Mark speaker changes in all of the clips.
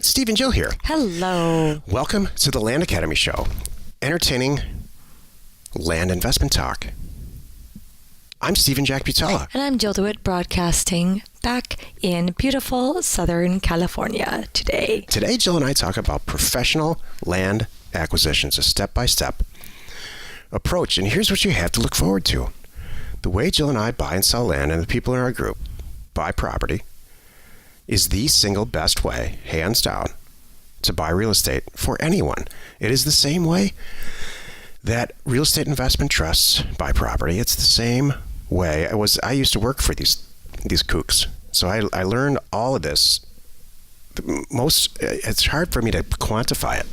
Speaker 1: Steve and Jill here.
Speaker 2: Hello.
Speaker 1: Welcome to the Land Academy Show, entertaining land investment talk. I'm Steve and Jack Butella.
Speaker 2: And I'm Jill DeWitt, broadcasting back in beautiful Southern California today.
Speaker 1: Today, Jill and I talk about professional land acquisitions, a step-by-step approach. And here's what you have to look forward to. The way Jill and I buy and sell land, and the people in our group buy property, is the single best way, hands down, to buy real estate for anyone. It is the same way that real estate investment trusts buy property. It's the same way. I used to work for these kooks. So I learned all of this. It's hard for me to quantify it.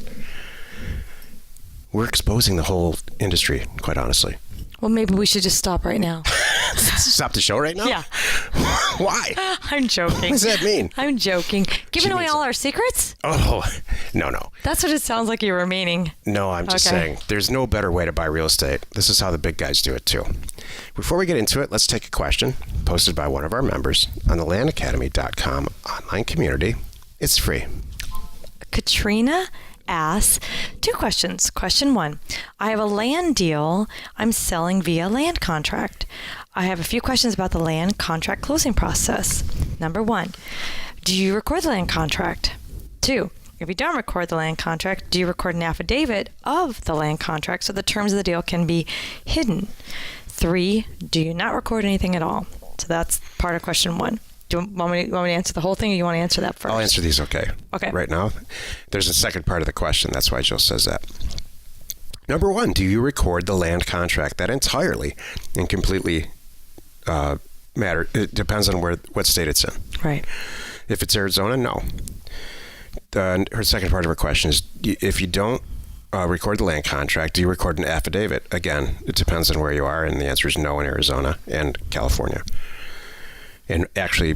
Speaker 1: We're exposing the whole industry, quite honestly.
Speaker 2: Well, maybe we should just stop right now.
Speaker 1: Stop the show right now?
Speaker 2: Yeah.
Speaker 1: Why?
Speaker 2: I'm joking.
Speaker 1: What does that mean?
Speaker 2: I'm joking. Giving away all our secrets?
Speaker 1: Oh, no.
Speaker 2: That's what it sounds like you were meaning.
Speaker 1: No, I'm just saying there's no better way to buy real estate. This is how the big guys do it too. Before we get into it, let's take a question posted by one of our members on the landacademy.com online community. It's free.
Speaker 2: Katrina asks 2 questions. Question 1, I have a land deal I'm selling via land contract. I have a few questions about the land contract closing process. Number 1, do you record the land contract? 2, if you don't record the land contract, do you record an affidavit of the land contract so the terms of the deal can be hidden? 3, do you not record anything at all? So that's part of question 1. Do you want me to answer the whole thing, or you want to answer that first?
Speaker 1: I'll answer these okay. Right now. There's a second part of the question. That's why Jill says that. Number 1, do you record the land contract? That entirely and completely matter. It depends on what state it's in.
Speaker 2: Right.
Speaker 1: If it's Arizona, no. Her second part of her question is, if you don't record the land contract, do you record an affidavit? Again, it depends on where you are, and the answer is no in Arizona and California. And actually,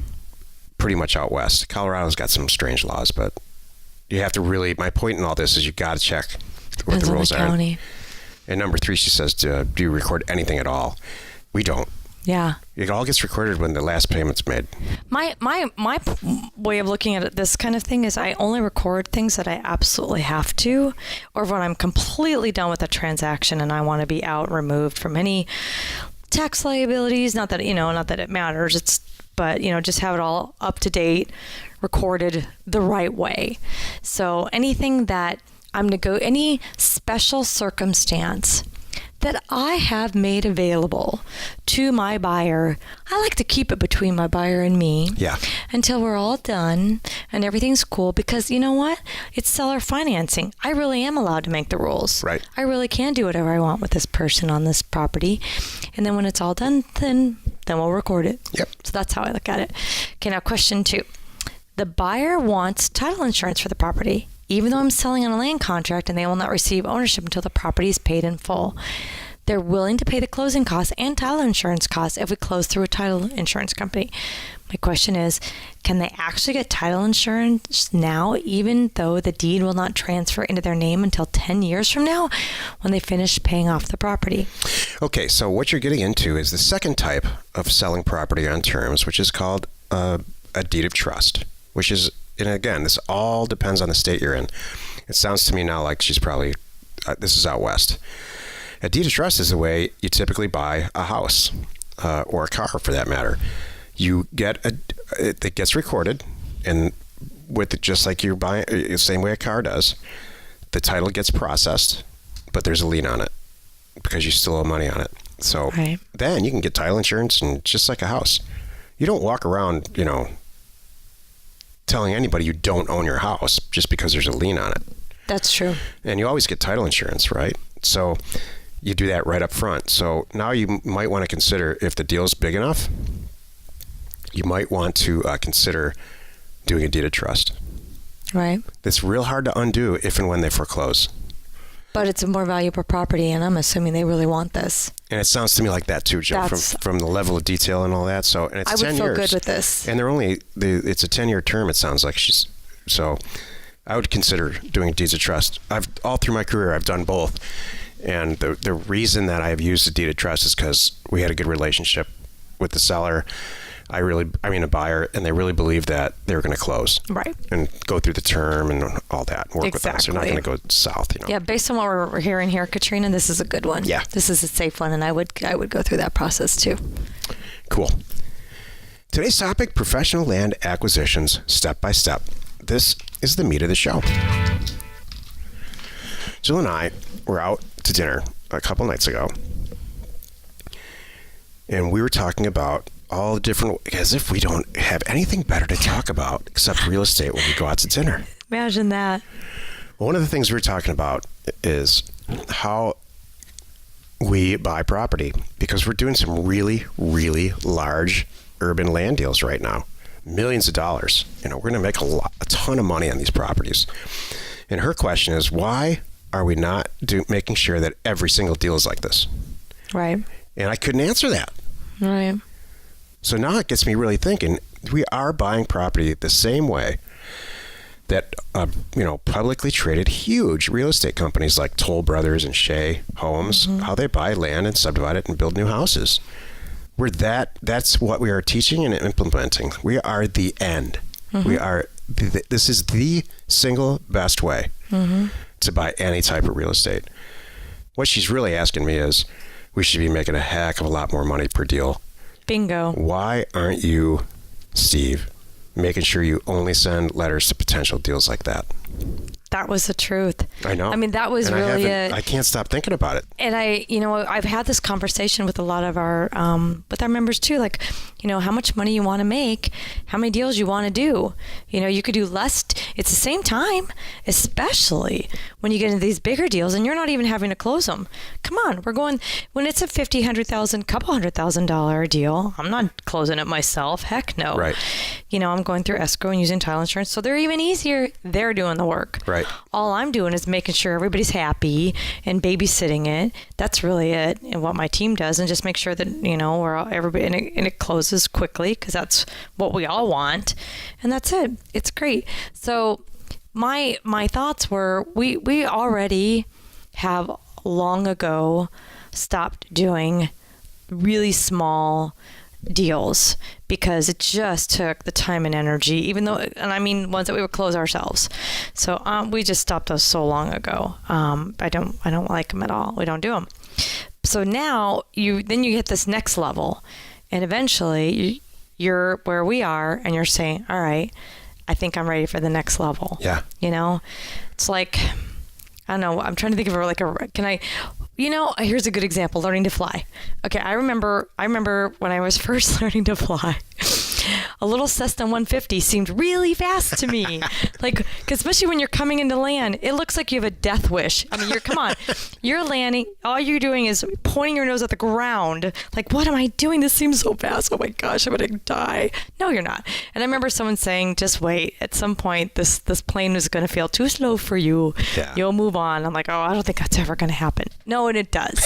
Speaker 1: pretty much out west. Colorado's got some strange laws, but you have to really, my point in all this is you got to check what the rules are. And number 3, she says, do you record anything at all? We don't.
Speaker 2: Yeah.
Speaker 1: It all gets recorded when the last payment's made.
Speaker 2: My way of looking at this kind of thing is I only record things that I absolutely have to, or when I'm completely done with a transaction and I want to be out, removed from any tax liabilities. Not that it matters. But just have it all up to date, recorded the right way. So anything that any special circumstance that I have made available to my buyer, I like to keep it between my buyer and me.
Speaker 1: Yeah.
Speaker 2: Until we're all done and everything's cool, because you know what? It's seller financing. I really am allowed to make the rules.
Speaker 1: Right.
Speaker 2: I really can do whatever I want with this person on this property. And then when it's all done, then we'll record it.
Speaker 1: Yep.
Speaker 2: So that's how I look at it. Okay, now question 2. The buyer wants title insurance for the property, even though I'm selling on a land contract and they will not receive ownership until the property is paid in full. They're willing to pay the closing costs and title insurance costs if we close through a title insurance company. My question is, can they actually get title insurance now, even though the deed will not transfer into their name until 10 years from now when they finish paying off the property?
Speaker 1: Okay, so what you're getting into is the second type of selling property on terms, which is called a deed of trust, which is, and again, this all depends on the state you're in. It sounds to me now like she's probably, this is out west. A deed of trust is the way you typically buy a house or a car, for that matter. You get it gets recorded, and with it, just like you're buying, the same way a car does, the title gets processed, but there's a lien on it because you still owe money on it. So Then you can get title insurance, and just like a house, you don't walk around, telling anybody you don't own your house just because there's a lien on it.
Speaker 2: That's true.
Speaker 1: And you always get title insurance, right? So you do that right up front. So now you might want to consider, if the deal's big enough, you might want to consider doing a deed of trust.
Speaker 2: Right.
Speaker 1: It's real hard to undo if and when they foreclose.
Speaker 2: But it's a more valuable property, and I'm assuming they really want this.
Speaker 1: And it sounds to me like that too, Jill, from the level of detail and all that. So, and it's 10 years.
Speaker 2: I would feel good with this.
Speaker 1: And it's a 10-year term, it sounds like. So I would consider doing deeds of trust. All through my career, I've done both. And the reason that I've used a deed of trust is because we had a good relationship with the seller. a buyer, and they really believe that they're going to close.
Speaker 2: Right.
Speaker 1: And go through the term and all that, and work with us. They're not going to go south,
Speaker 2: Yeah, based on what we're hearing here, Katrina, this is a good one.
Speaker 1: Yeah.
Speaker 2: This is a safe one, and I would go through that process too.
Speaker 1: Cool. Today's topic, professional land acquisitions, step by step. This is the meat of the show. Jill and I were out to dinner a couple nights ago, and we were talking about all the different, as if we don't have anything better to talk about except real estate when we go out to dinner.
Speaker 2: Imagine that.
Speaker 1: Well, one of the things we were talking about is how we buy property, because we're doing some really, really large urban land deals right now. Millions of dollars. We're going to make a ton of money on these properties. And her question is, why are we not making sure that every single deal is like this?
Speaker 2: Right.
Speaker 1: And I couldn't answer that.
Speaker 2: Right.
Speaker 1: So now it gets me really thinking. We are buying property the same way that publicly traded huge real estate companies like Toll Brothers and Shea Homes, how they buy land and subdivide it and build new houses. That's what we are teaching and implementing. We are the end. This is the single best way to buy any type of real estate. What she's really asking me is, we should be making a heck of a lot more money per deal.
Speaker 2: Bingo.
Speaker 1: Why aren't you, Steve, making sure you only send letters to potential deals like that?
Speaker 2: That was the truth.
Speaker 1: I know.
Speaker 2: I mean, that was really it.
Speaker 1: I can't stop thinking about it.
Speaker 2: And I've had this conversation with a lot of our members too. Like, how much money you want to make, how many deals you want to do. You could do less. It's the same time, especially when you get into these bigger deals and you're not even having to close them. Come on, we're going, when it's a $50,000, $100,000, couple $100,000 deal, I'm not closing it myself. Heck no.
Speaker 1: Right.
Speaker 2: I'm going through escrow and using title insurance. So they're even easier. They're doing the work.
Speaker 1: Right.
Speaker 2: All I'm doing is making sure everybody's happy and babysitting it. That's really it, and what my team does, and just make sure that we're all, everybody, and it closes quickly, because that's what we all want, and that's it. It's great. So my thoughts were, we already have long ago stopped doing really small deals, because it just took the time and energy, even though, and I mean ones that we would close ourselves. So we just stopped those so long ago. I don't like them at all. We don't do them. So now you hit this next level, and eventually you're where we are, and you're saying, all right, I think I'm ready for the next level.
Speaker 1: Yeah.
Speaker 2: It's like, I don't know, I'm trying to think of here's a good example, learning to fly. Okay, I remember when I was first learning to fly, a little Cessna 150 seemed really fast to me. Like, 'cause especially when you're coming into land, it looks like you have a death wish. I mean, you're landing, all you're doing is pointing your nose at the ground. Like, what am I doing? This seems so fast. Oh my gosh, I'm going to die. No, you're not. And I remember someone saying, just wait. At some point, this plane is going to feel too slow for you.
Speaker 1: Yeah.
Speaker 2: You'll move on. I'm like, oh, I don't think that's ever going to happen. No, and it does.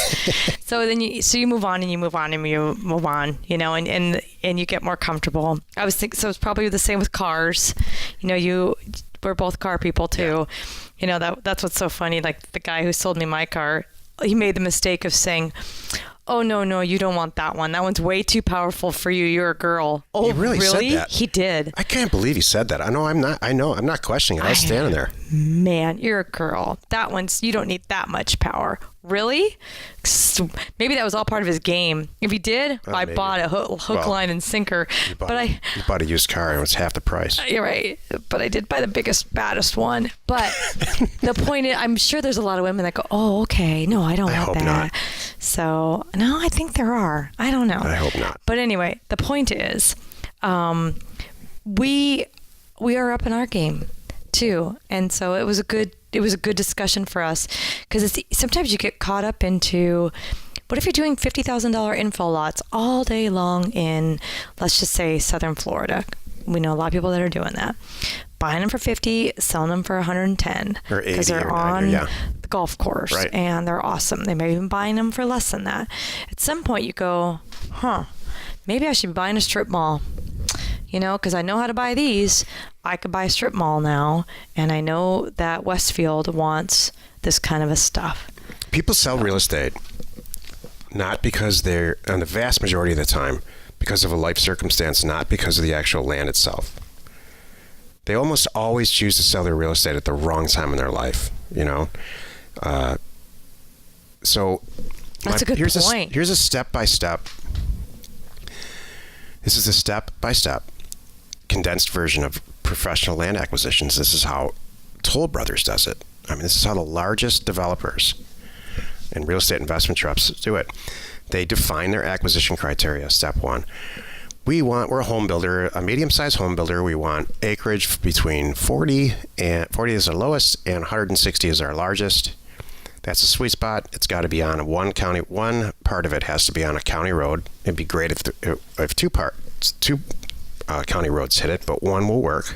Speaker 2: So then you move on and you move on and you move on, and you get more comfortable. I was thinking, so it's probably the same with cars. We're both car people too. Yeah. That's what's so funny. Like, the guy who sold me my car, he made the mistake of saying, oh, no, you don't want that one. That one's way too powerful for you. You're a girl. Oh,
Speaker 1: he really said that?
Speaker 2: He did.
Speaker 1: I can't believe he said that. I'm not questioning it. I was standing there.
Speaker 2: Man, you're a girl. You don't need that much power. Really? Maybe that was all part of his game. If he did, I bought a hook, line, and sinker.
Speaker 1: You bought a used car and it was half the price.
Speaker 2: You're right. But I did buy the biggest, baddest one. But the point is, I'm sure there's a lot of women that go, oh, okay, no, I don't want that. I hope not. So, no, I think there are. I don't know.
Speaker 1: I hope not.
Speaker 2: But anyway, the point is, we are up in our game too. And so it was a good discussion for us, because sometimes you get caught up into, what if you're doing $50,000 info lots all day long in, let's just say, Southern Florida. We know a lot of people that are doing that. Buying them for 50, selling them for 110.
Speaker 1: Or 80
Speaker 2: because they're
Speaker 1: or
Speaker 2: on
Speaker 1: 90, yeah.
Speaker 2: the golf course.
Speaker 1: Right.
Speaker 2: And they're awesome. They may even buying them for less than that. At some point you go, maybe I should be buying a strip mall. Because I know how to buy these. I could buy a strip mall now, and I know that Westfield wants this kind of a stuff.
Speaker 1: People sell real estate not because they're, on the vast majority of the time, because of a life circumstance, not because of the actual land itself. They almost always choose to sell their real estate at the wrong time in their life, you know? So
Speaker 2: That's a good point.
Speaker 1: Here's a step-by-step. This is a step-by-step condensed version of professional land acquisitions. This is how Toll Brothers does it. I mean, this is how the largest developers and real estate investment trusts do it. They define their acquisition criteria. Step one. We're a home builder, a medium-sized home builder. We want acreage between 40 is our lowest and 160 is our largest. That's a sweet spot. It's got to be on one part of it has to be on a county road. It'd be great if two county roads hit it, but one will work.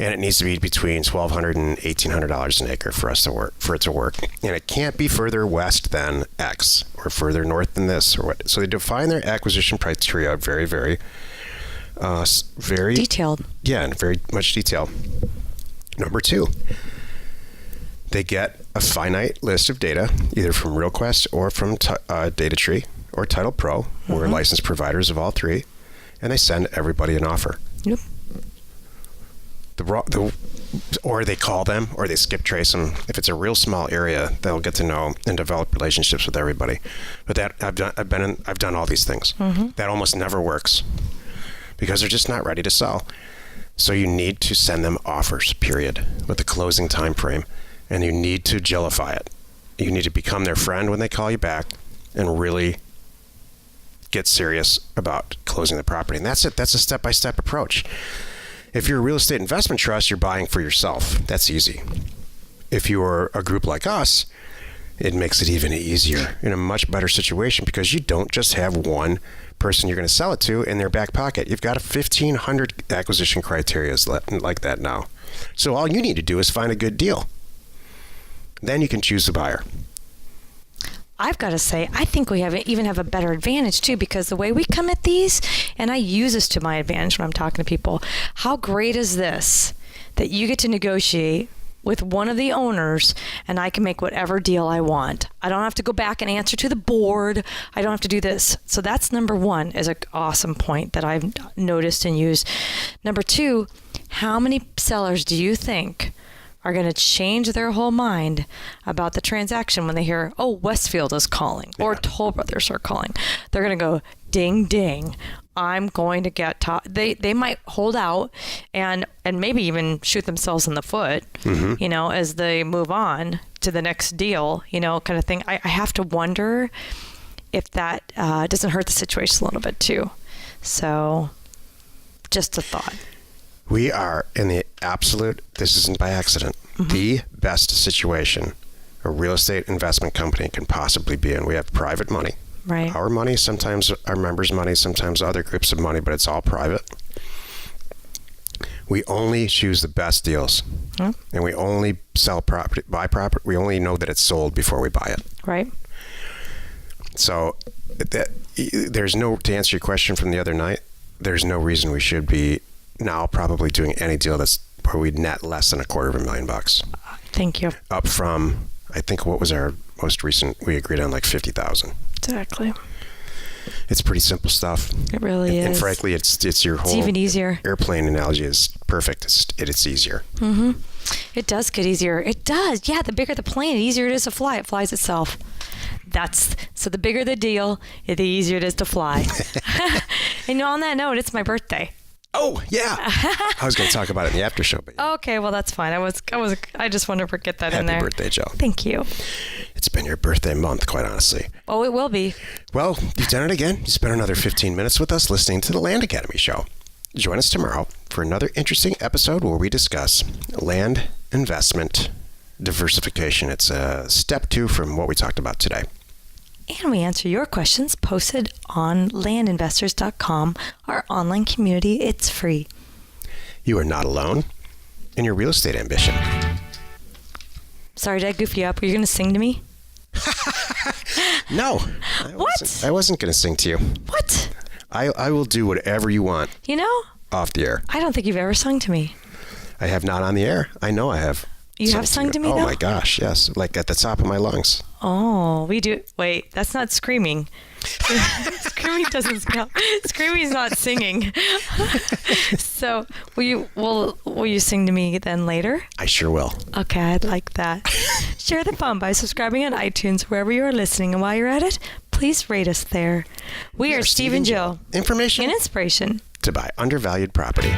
Speaker 1: And it needs to be between $1,200 and $1,800 an acre for it to work. And it can't be further west than X or further north than this or what. So they define their acquisition criteria very, very
Speaker 2: detailed.
Speaker 1: Yeah, and very much detail. Number two, they get a finite list of data, either from RealQuest or from DataTree or Title Pro. We're licensed providers of all three, and they send everybody an offer.
Speaker 2: Yep.
Speaker 1: Or they call them, or they skip trace them. If it's a real small area, they'll get to know and develop relationships with everybody. But that I've done all these things. That almost never works because they're just not ready to sell. So you need to send them offers, period, with a closing time frame, and you need to jillify it. You need to become their friend when they call you back, and really get serious about closing the property. And that's it. That's a step-by-step approach. If you're a real estate investment trust, you're buying for yourself. That's easy. If you're a group like us, it makes it even easier, in a much better situation, because you don't just have one person you're going to sell it to in their back pocket. You've got 1,500 acquisition criteria like that now. So all you need to do is find a good deal. Then you can choose the buyer.
Speaker 2: I've got to say, I think we even have a better advantage too, because the way we come at these, and I use this to my advantage when I'm talking to people, how great is this that you get to negotiate with one of the owners and I can make whatever deal I want. I don't have to go back and answer to the board. I don't have to do this. So that's number one, is an awesome point that I've noticed and used. Number two, how many sellers do you think are going to change their whole mind about the transaction when they hear, oh, Westfield is calling, or Toll Brothers are calling? They're going to go, ding, ding. I'm going to get they might hold out and maybe even shoot themselves in the foot, as they move on to the next deal, kind of thing. I have to wonder if that doesn't hurt the situation a little bit too. So just a thought.
Speaker 1: We are in the absolute, this isn't by accident, the best situation a real estate investment company can possibly be in. We have private money.
Speaker 2: Right.
Speaker 1: Our money, sometimes our members' money, sometimes other groups of money, but it's all private. We only choose the best deals. And we only sell property, buy property. We only know that it's sold before we buy it.
Speaker 2: Right.
Speaker 1: So there's to answer your question from the other night, there's no reason we should be now probably doing any deal that's where we'd net less than $250,000.
Speaker 2: Thank you.
Speaker 1: Up from, I think, what was our most recent, we agreed on like 50,000.
Speaker 2: Exactly.
Speaker 1: It's pretty simple stuff.
Speaker 2: It really is.
Speaker 1: And frankly, it's your whole...
Speaker 2: It's even easier.
Speaker 1: Airplane analogy is perfect. It's easier.
Speaker 2: It does get easier. It does. Yeah, the bigger the plane, the easier it is to fly. It flies itself. So the bigger the deal, the easier it is to fly. And on that note, it's my birthday.
Speaker 1: Oh, yeah. I was going to talk about it in the after show. But yeah.
Speaker 2: Okay, well, that's fine. I just wanted to get that in there.
Speaker 1: Happy birthday, Joe.
Speaker 2: Thank you.
Speaker 1: It's been your birthday month, quite honestly.
Speaker 2: Oh, it will be.
Speaker 1: Well, you've done it again. You spent another 15 minutes with us listening to the Land Academy Show. Join us tomorrow for another interesting episode where we discuss land investment diversification. It's step 2 from what we talked about today.
Speaker 2: And we answer your questions posted on landinvestors.com, our online community. It's free.
Speaker 1: You are not alone in your real estate ambition.
Speaker 2: Sorry, did I goof you up? Were you going to sing to me?
Speaker 1: No. I wasn't going to sing to you.
Speaker 2: What?
Speaker 1: I will do whatever you want.
Speaker 2: Off
Speaker 1: the air.
Speaker 2: I don't think you've ever sung to me.
Speaker 1: I have not on the air. I know I have.
Speaker 2: You have sung to me,
Speaker 1: Oh
Speaker 2: though?
Speaker 1: my gosh, yes. Like at the top of my lungs.
Speaker 2: Oh, we do. Wait, that's not screaming. Screaming doesn't count. Screaming is not singing. So, will you sing to me then later?
Speaker 1: I sure will.
Speaker 2: Okay, I'd like that. Share the fun by subscribing on iTunes wherever you are listening, and while you're at it, please rate us there. We are Steve and Jill.
Speaker 1: Information
Speaker 2: And inspiration
Speaker 1: to buy undervalued property.